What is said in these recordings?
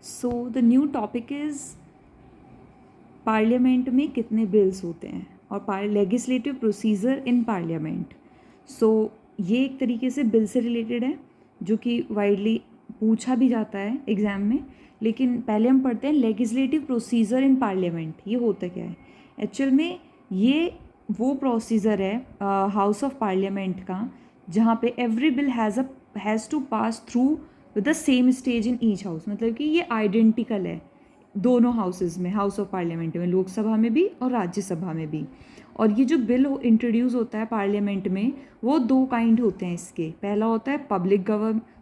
So the new topic is parliament में कितने bills होते हैं और लेजिस्लेटिव प्रोसीजर इन पार्लियामेंट। सो ये एक तरीके से बिल से रिलेटेड है जो कि वाइडली पूछा भी जाता है एग्ज़ाम में। लेकिन पहले हम पढ़ते हैं लेजिस्लेटिव प्रोसीजर इन पार्लियामेंट, ये होता क्या है। एक्चुअल में ये वो प्रोसीजर है हाउस ऑफ पार्लियामेंट का जहाँ पे every bill has to pass through with the same stage in each house. मतलब कि ये आइडेंटिकल है दोनों हाउसेस में, हाउस ऑफ पार्लियामेंट में, लोकसभा में भी और राज्यसभा में भी। और ये जो बिल इंट्रोड्यूस होता है पार्लियामेंट में वो दो काइंड होते हैं इसके। पहला होता है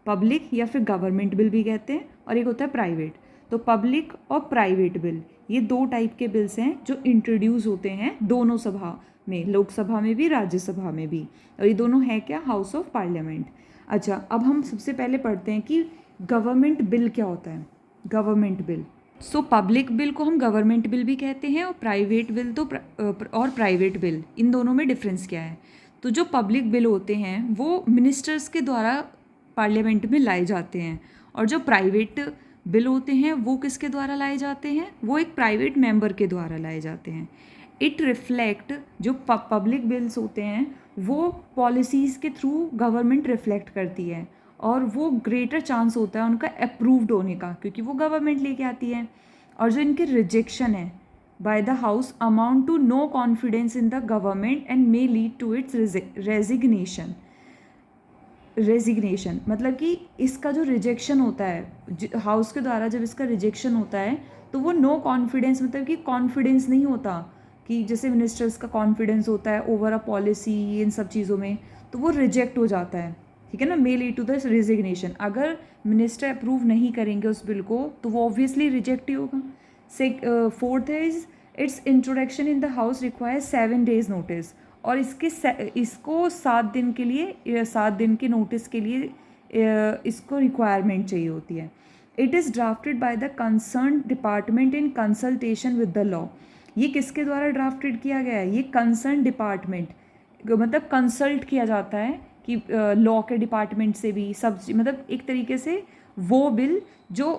पब्लिक या फिर गवर्नमेंट बिल भी कहते हैं, और एक होता है प्राइवेट। तो पब्लिक और प्राइवेट बिल ये दो टाइप के बिल्स हैं जो इंट्रोड्यूस होते हैं दोनों सभा में, लोकसभा में भी राज्यसभा में भी। और ये दोनों है क्या, हाउस ऑफ पार्लियामेंट। अच्छा, अब हम सबसे पहले पढ़ते हैं कि गवर्नमेंट बिल क्या होता है। Government bill, so public bill को हम गवर्नमेंट बिल भी कहते हैं और प्राइवेट बिल और प्राइवेट बिल, इन दोनों में डिफरेंस क्या है। तो जो पब्लिक बिल होते हैं वो मिनिस्टर्स के द्वारा पार्लियामेंट में लाए जाते हैं, और जो प्राइवेट बिल होते हैं वो किसके द्वारा लाए जाते हैं, वो एक प्राइवेट मेंबर के द्वारा लाए जाते हैं। इट रिफ्लेक्ट, जो पब्लिक बिल्स होते हैं वो पॉलिसीज़ के थ्रू गवर्नमेंट रिफ्लेक्ट करती है, और वो ग्रेटर चांस होता है उनका अप्रूव्ड होने का क्योंकि वो गवर्नमेंट लेके आती है। और जो इनके रिजेक्शन है by the house amount to no confidence in the government and may lead to its resignation. मतलब कि इसका जो रिजेक्शन होता है हाउस के द्वारा, जब इसका रिजेक्शन होता है तो वो नो कॉन्फिडेंस, मतलब कि कॉन्फिडेंस नहीं होता कि जैसे मिनिस्टर्स का कॉन्फिडेंस होता है ओवर अ पॉलिसी इन सब चीज़ों में, तो वो रिजेक्ट हो जाता है। ठीक है ना, may lead to the resignation. अगर मिनिस्टर अप्रूव नहीं करेंगे उस बिल को तो वो ऑब्वियसली रिजेक्ट ही होगा। Fourth is it's introduction in the house require 7 days notice. और इसको 7 दिन के नोटिस के लिए इसको रिक्वायरमेंट चाहिए होती है। It is drafted by the concern department in consultation with the law. ये किसके द्वारा ड्राफ्टेड किया गया है, ये कंसर्न डिपार्टमेंट, मतलब कंसल्ट किया जाता है कि लॉ के डिपार्टमेंट से भी सब, मतलब एक तरीके से वो बिल जो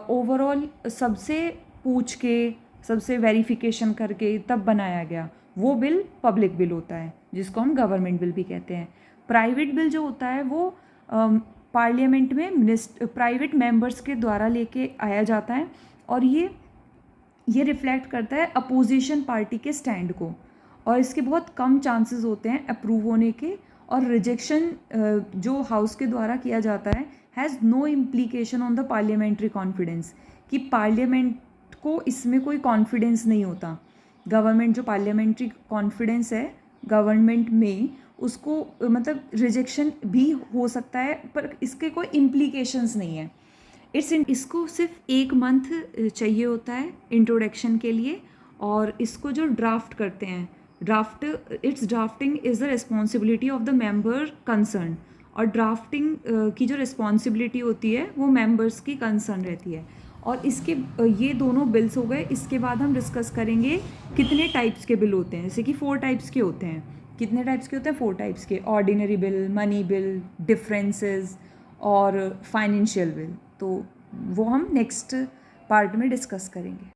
ओवरऑल सबसे पूछ के सबसे वेरिफिकेशन करके तब बनाया गया, वो बिल पब्लिक बिल होता है जिसको हम गवर्नमेंट बिल भी कहते हैं। प्राइवेट बिल जो होता है वो पार्लियामेंट में प्राइवेट मेंबर्स के द्वारा लेके आया जाता है, और ये रिफ्लेक्ट करता है अपोजिशन पार्टी के स्टैंड को, और इसके बहुत कम चांसेस होते हैं अप्रूव होने के। और रिजेक्शन जो हाउस के द्वारा किया जाता है has no implication on the parliamentary confidence, कि पार्लियामेंट को इसमें कोई कॉन्फिडेंस नहीं होता। गवर्नमेंट जो पार्लियामेंट्री कॉन्फिडेंस है गवर्नमेंट में, उसको मतलब रिजेक्शन भी हो सकता है पर इसके कोई इम्प्लीकेशंस नहीं है। इसको सिर्फ 1 month चाहिए होता है इंट्रोडक्शन के लिए, और इसको जो ड्राफ्ट करते हैं drafting is the responsibility of the member concern. और ड्राफ्टिंग की जो रिस्पॉन्सिबिलिटी होती है वो मेंबर्स की कंसर्न रहती है। और इसके ये दोनों बिल्स हो गए। इसके बाद हम डिस्कस करेंगे कितने टाइप्स के बिल होते हैं, जैसे कि 4 टाइप्स के होते हैं। कितने टाइप्स के होते हैं, 4 टाइप्स के। Ordinary bill, money bill, differences और फाइनेंशियल बिल। तो वो हम नेक्स्ट पार्ट में डिस्कस करेंगे।